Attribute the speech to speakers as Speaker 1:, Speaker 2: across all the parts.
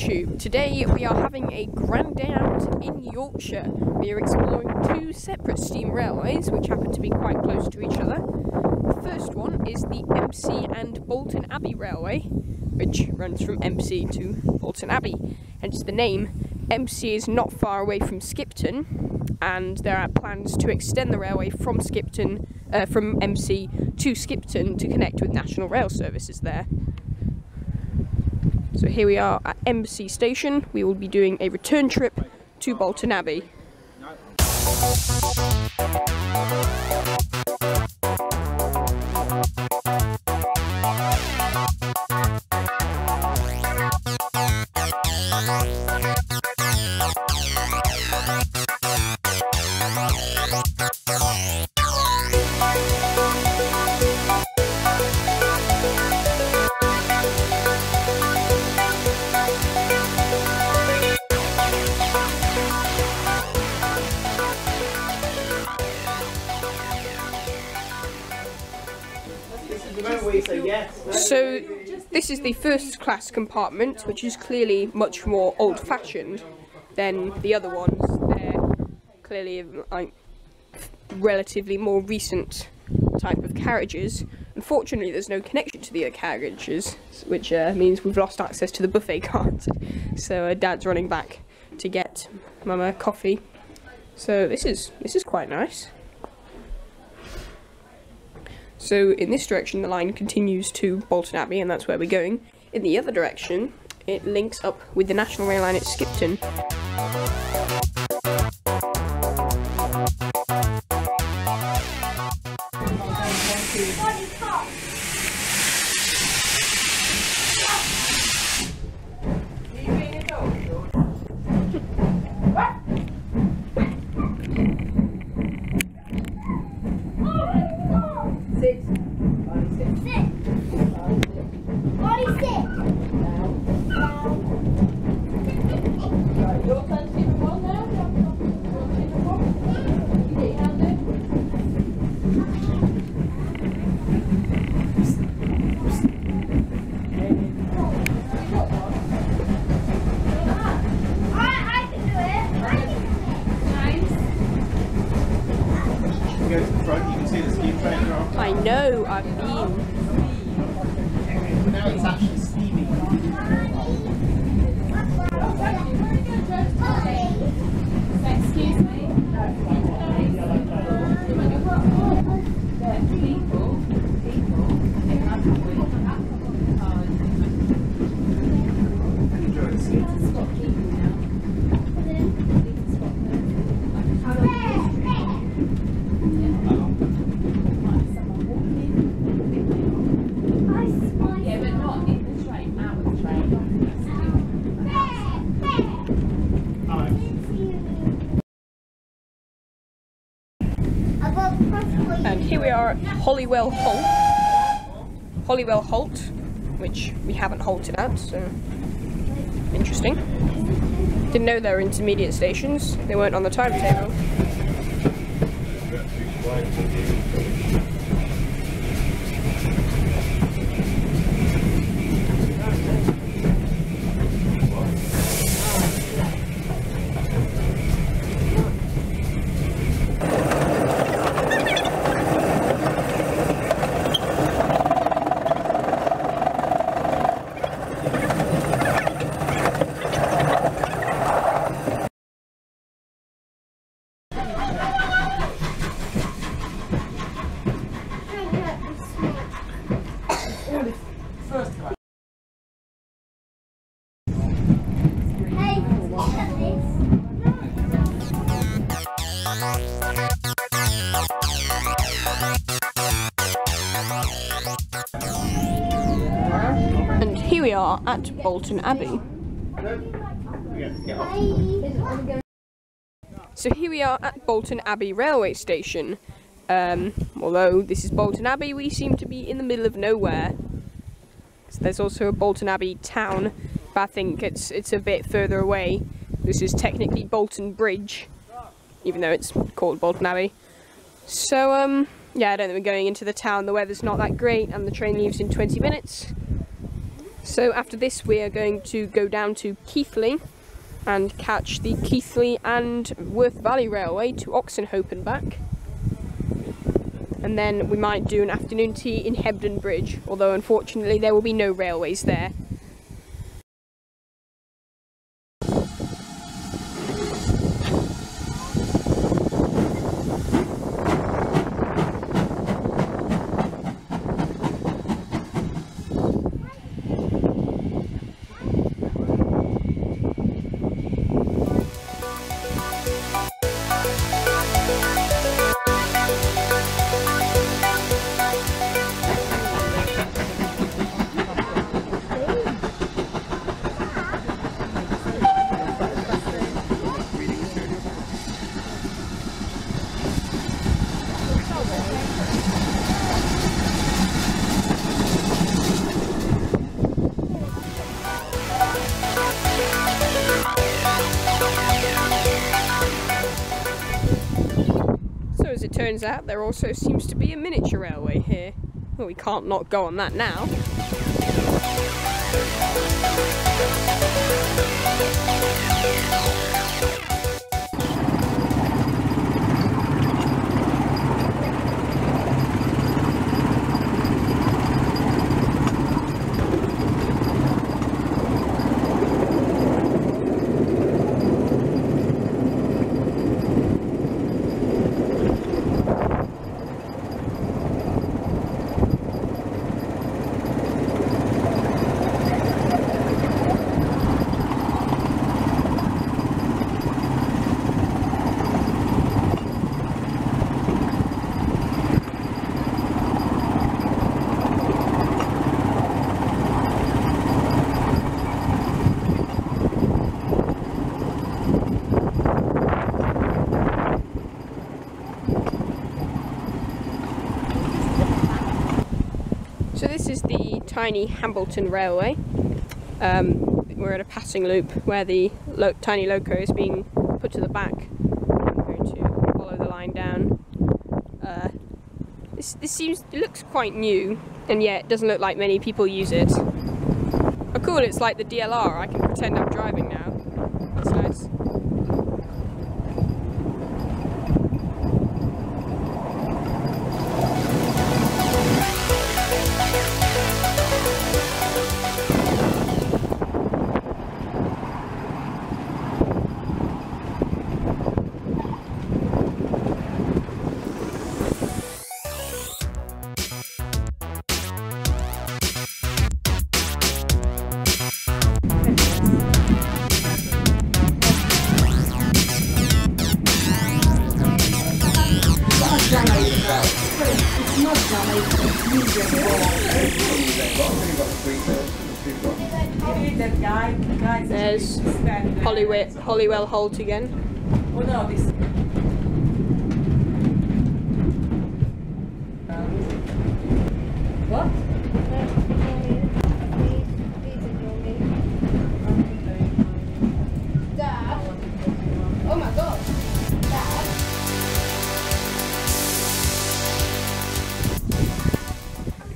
Speaker 1: YouTube. Today we are having a grand day out in Yorkshire. We are exploring two separate steam railways which happen to be quite close to each other. The first one is the Embsay and Bolton Abbey Railway, which runs from Embsay to Bolton Abbey. Hence the name. Embsay is not far away from Skipton, and there are plans to extend the railway from Embsay to Skipton to connect with national rail services there. So here we are at Embsay Station. We will be doing a return trip to Bolton Abbey. So this is the first class compartment, which is clearly much more old-fashioned than the other ones. They're clearly like relatively more recent type of carriages. Unfortunately, there's no connection to the other carriages, which means we've lost access to the buffet cart. So Dad's running back to get Mama coffee. So this is quite nice. So in this direction the line continues to Bolton Abbey, and that's where we're going. In the other direction it links up with the National Rail line at Skipton. I know, I've been.
Speaker 2: Now it's actually steaming.
Speaker 3: Excuse me.
Speaker 1: And here we are at Holywell Halt, which we haven't halted at, so interesting. Didn't know there were intermediate stations, they weren't on the timetable. And here we are at Bolton Abbey. So here we are at Bolton Abbey Railway Station. Although this is Bolton Abbey, we seem to be in the middle of nowhere. So there's also a Bolton Abbey town, but I think it's a bit further away. This is technically Bolton Bridge, even though it's called Bolton Abbey. So yeah, I don't think we're going into the town. The weather's not that great and the train leaves in 20 minutes. So after this we are going to go down to Keighley and catch the Keightley and Worth Valley Railway to Oxenhope and back. And then we might do an afternoon tea in Hebden Bridge, although unfortunately there will be no railways there. As it turns out, there also seems to be a miniature railway here. Well, we can't not go on that now. So this is the tiny Hambleton Railway. We're at a passing loop where the tiny loco is being put to the back. I'm going to follow the line down. It looks quite new, and yet it doesn't look like many people use it. Oh cool, it's like the DLR, I can pretend I'm driving now. That's nice. There's Holywell Holt again.
Speaker 2: Oh no, this. What?
Speaker 3: Dad? Oh my god. Dad?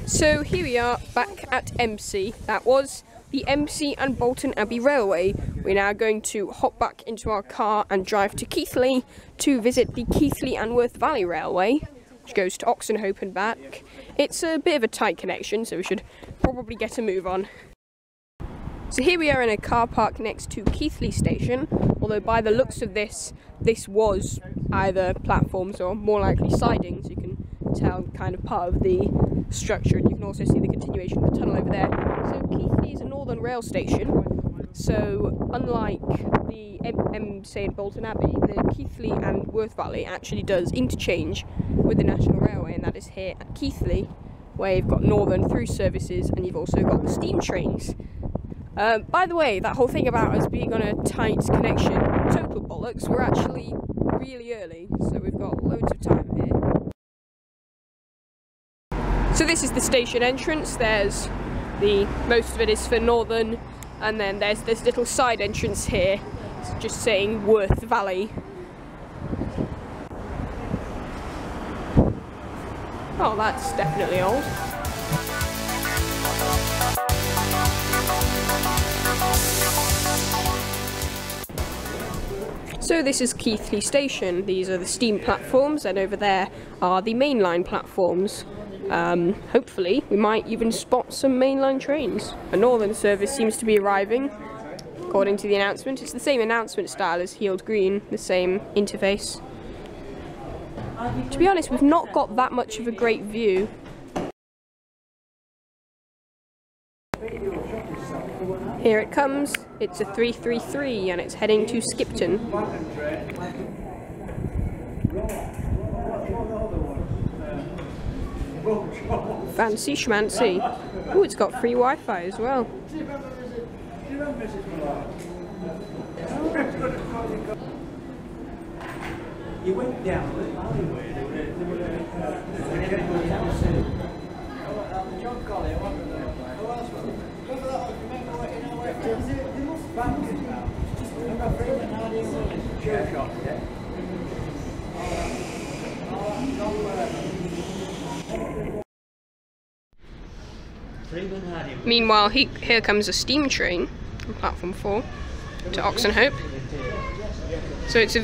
Speaker 1: So here we are back at Embsay. That was the Embsay and Bolton Abbey Railway. We're now going to hop back into our car and drive to Keighley to visit the Keightley and Worth Valley Railway, which goes to Oxenhope and back. It's a bit of a tight connection, so we should probably get a move on. So here we are in a car park next to Keighley station, although by the looks of this was either platforms or more likely sidings. You can tell kind of part of the structure, and you can also see the continuation of the tunnel over there. So Keighley is a northern rail station, so unlike the Embsay Bolton Abbey, the Keightley and Worth Valley actually does interchange with the National Railway, and that is here at Keighley, where you've got northern through services and you've also got the steam trains. By the way, that whole thing about us being on a tight connection, total bollocks. We're actually really early, so we've got loads of time here. So this is the station entrance. There's most of it is for northern, and then there's this little side entrance here, it's just saying Worth Valley. Oh, that's definitely old. So this is Keightley Station. These are the steam platforms, and over there are the mainline platforms. Hopefully we might even spot some mainline trains. A northern service seems to be arriving, according to the announcement. It's the same announcement style as Heald Green, the same interface. To be honest, we've not got that much of a great view. Here it comes. It's a 333 and it's heading to Skipton. Fancy schmancy. Oh, it's got free Wi-Fi as well.
Speaker 2: You went down the alleyway. John Colley, who else was it? Remember that? Remember what you know where it is? They must bank it now. Remember Freeman Hardy Willis? Church shop, yeah.
Speaker 1: Meanwhile, here comes a steam train on platform 4 to Oxenhope. So it's they're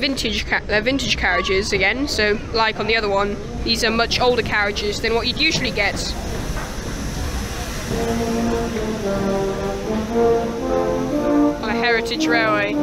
Speaker 1: vintage carriages again, so like on the other one, these are much older carriages than what you'd usually get. On a heritage railway.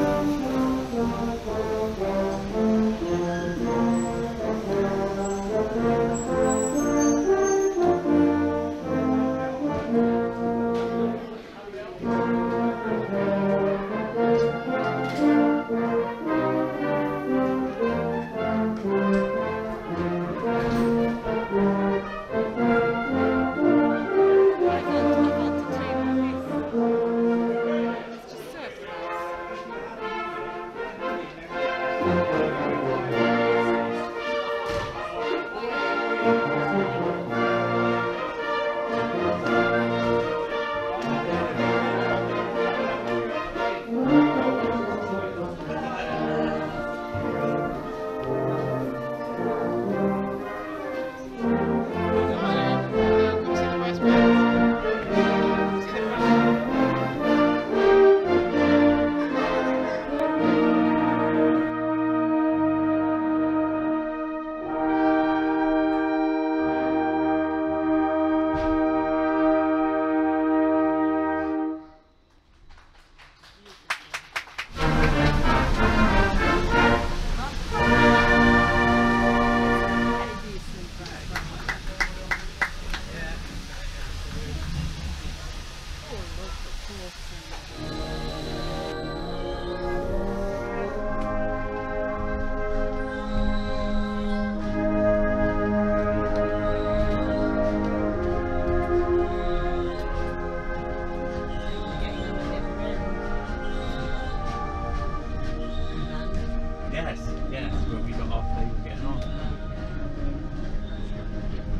Speaker 2: Yes, but we got off, they were getting on.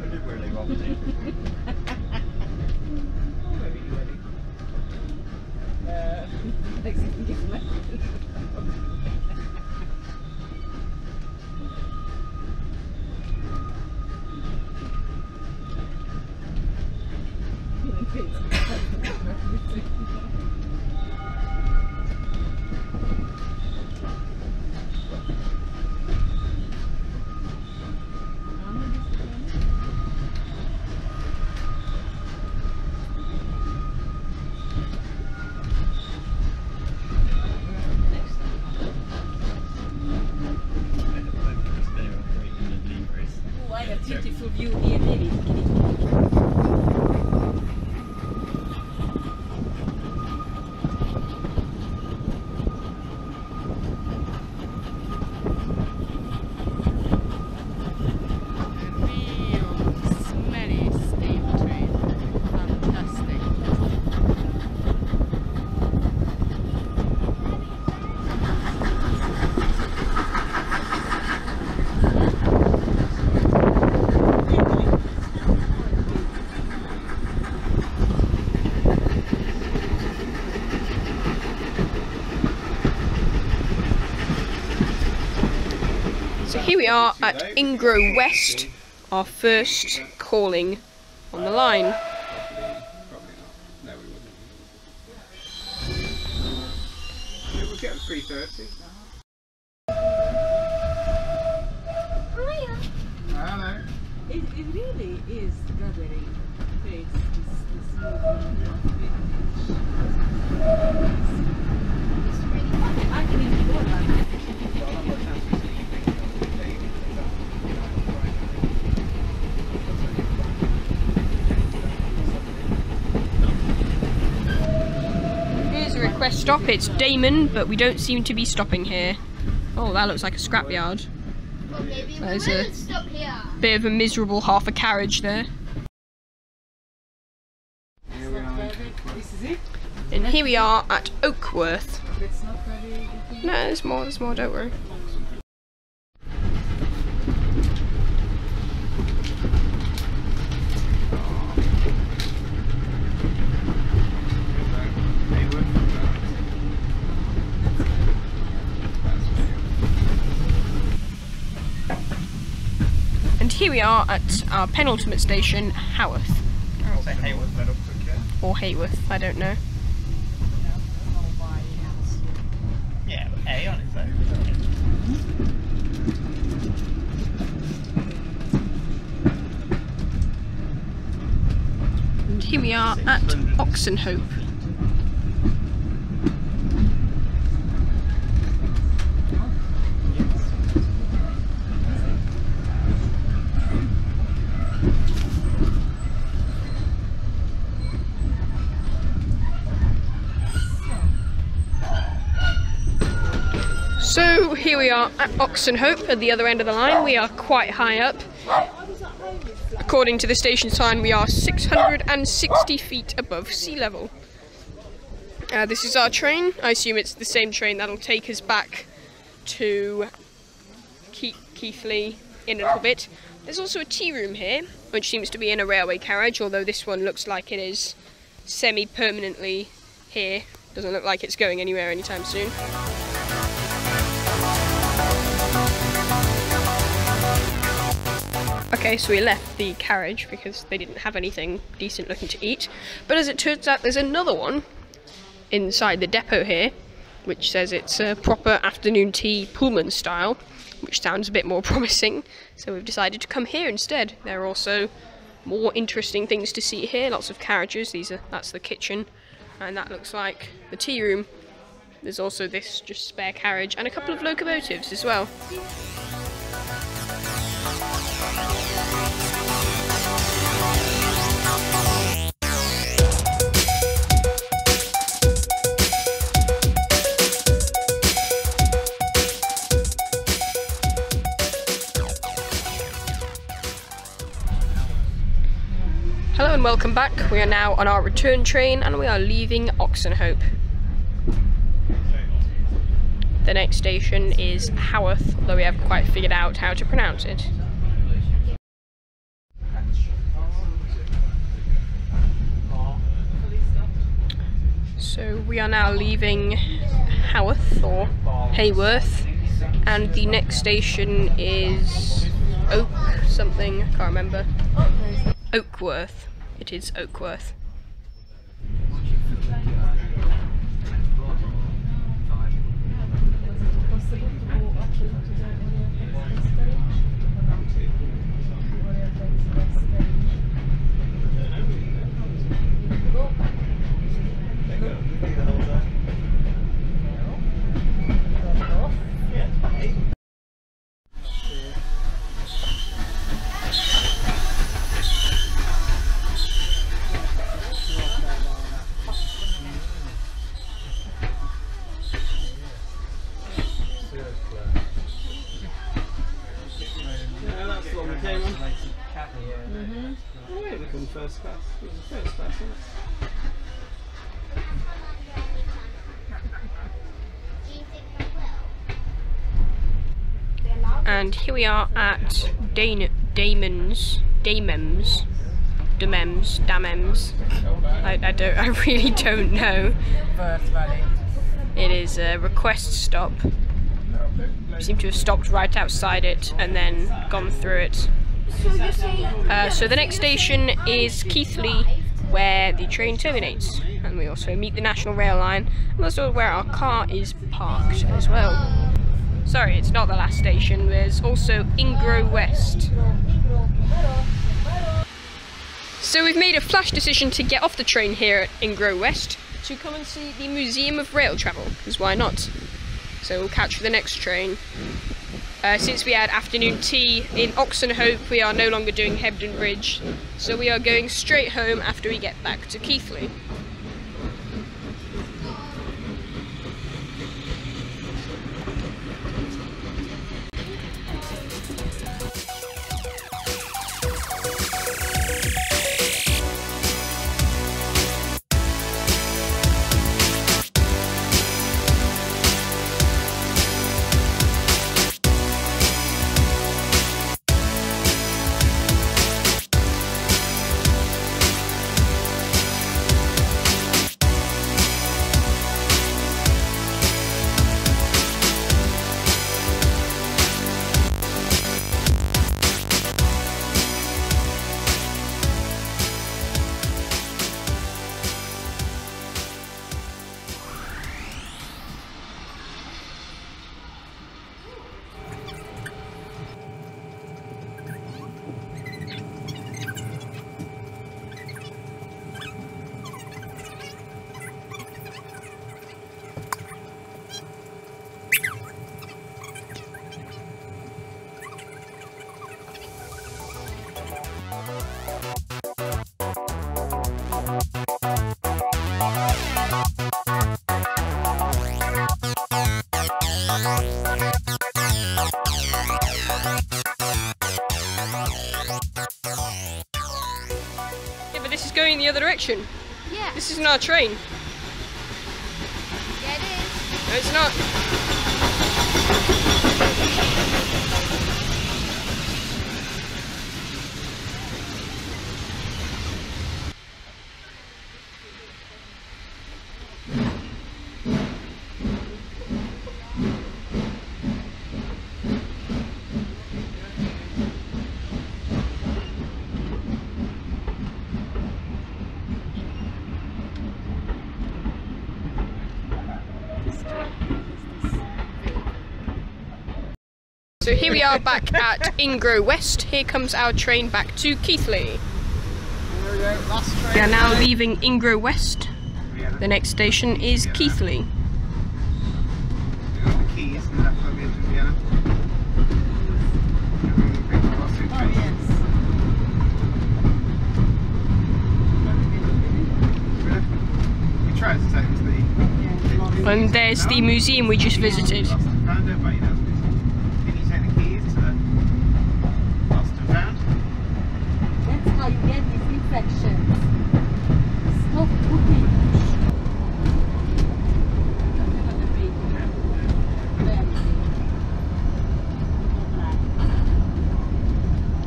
Speaker 2: I did really well with it.
Speaker 3: Beautiful view here, maybe.
Speaker 1: So here we are at Ingro West, our first calling on the line.
Speaker 4: No, we wouldn't. It would get 3:30.
Speaker 5: It really is gathering pace, this movement of vintage. I can enjoy that.
Speaker 1: Here's a request stop. It's Damon, but we don't seem to be stopping here. Oh, that looks like a scrapyard.
Speaker 3: Well, maybe
Speaker 1: There's
Speaker 3: we
Speaker 1: a
Speaker 3: will stop here.
Speaker 1: bit of a miserable half a carriage there.
Speaker 5: This is it?
Speaker 1: And here we are at Oakworth.
Speaker 5: That's not very...
Speaker 1: No, there's more, don't worry. And here we are at our penultimate station, Haworth.
Speaker 4: I'll say Hayworth led up to it.
Speaker 1: Or Hayworth, I don't know.
Speaker 4: Yeah, but A on it though.
Speaker 1: And here we are at Oxenhope. So here we are at Oxenhope at the other end of the line. We are quite high up. According to the station sign, we are 660 feet above sea level. This is our train. I assume it's the same train that'll take us back to Keighley in a little bit. There's also a tea room here, which seems to be in a railway carriage, although this one looks like it is semi-permanently here. Doesn't look like it's going anywhere anytime soon. Okay, so we left the carriage because they didn't have anything decent looking to eat. But as it turns out, there's another one inside the depot here, which says it's a proper afternoon tea Pullman style, which sounds a bit more promising. So we've decided to come here instead. There are also more interesting things to see here. Lots of carriages. That's the kitchen, and that looks like the tea room. There's also this just spare carriage and a couple of locomotives as well. Hello and welcome back. We are now on our return train and we are leaving Oxenhope. The next station is Haworth, although we haven't quite figured out how to pronounce it. So we are now leaving Haworth, or Hayworth, and the next station is Oak something, I can't remember. Oakworth. It is Oakworth.
Speaker 4: First class. It was the first class, wasn't it?
Speaker 1: And here we are at Damems. I really don't know.
Speaker 5: Worth Valley.
Speaker 1: It is a request stop. We seem to have stopped right outside it and then gone through it. So the next station is Keighley, where the train terminates, and we also meet the National Rail line, and also where our car is parked as well. Sorry, it's not the last station. There's also Ingro West. So we've made a flash decision to get off the train here at Ingrove West to come and see the Museum of Rail Travel, because why not? So we'll catch the next train. Since we had afternoon tea in Oxenhope, we are no longer doing Hebden Bridge, so we are going straight home after we get back to Keighley. Yeah, but this is going the other direction.
Speaker 3: Yeah.
Speaker 1: This isn't our train.
Speaker 3: Yeah, it is.
Speaker 1: No, it's not. So here we are back at Ingrove West. Here comes our train back to Keighley. We are now leaving Ingrove West. The next station is Keighley. And there's the museum we just visited.
Speaker 5: How you get these infections. Stop cooking.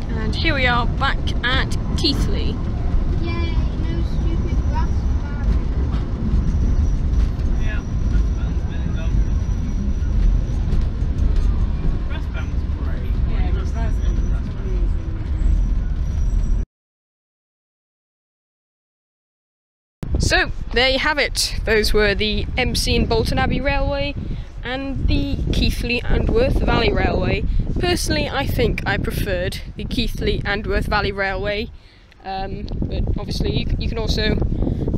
Speaker 1: And here we are back at Keighley.
Speaker 3: Yay, no stupid grass bag.
Speaker 4: Yeah, Grass band was great.
Speaker 5: Yeah, that's amazing.
Speaker 1: So, there you have it. Those were the Embsay Bolton Abbey Railway and the Keightley Worth Valley Railway. Personally, I think I preferred the Keightley Worth Valley Railway, but obviously you can also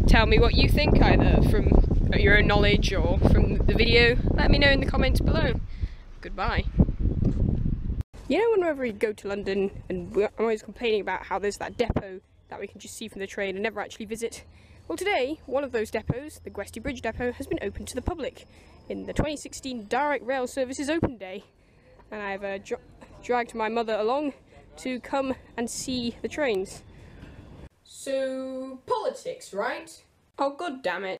Speaker 1: tell me what you think, either from your own knowledge or from the video. Let me know in the comments below. Goodbye. You know, whenever we go to London, and I'm always complaining about how there's that depot that we can just see from the train and never actually visit. Well, today, one of those depots, the Gwesty Bridge depot, has been opened to the public in the 2016 Direct Rail Services Open Day. And I've dragged my mother along to come and see the trains. So, politics, right? Oh, god damn it.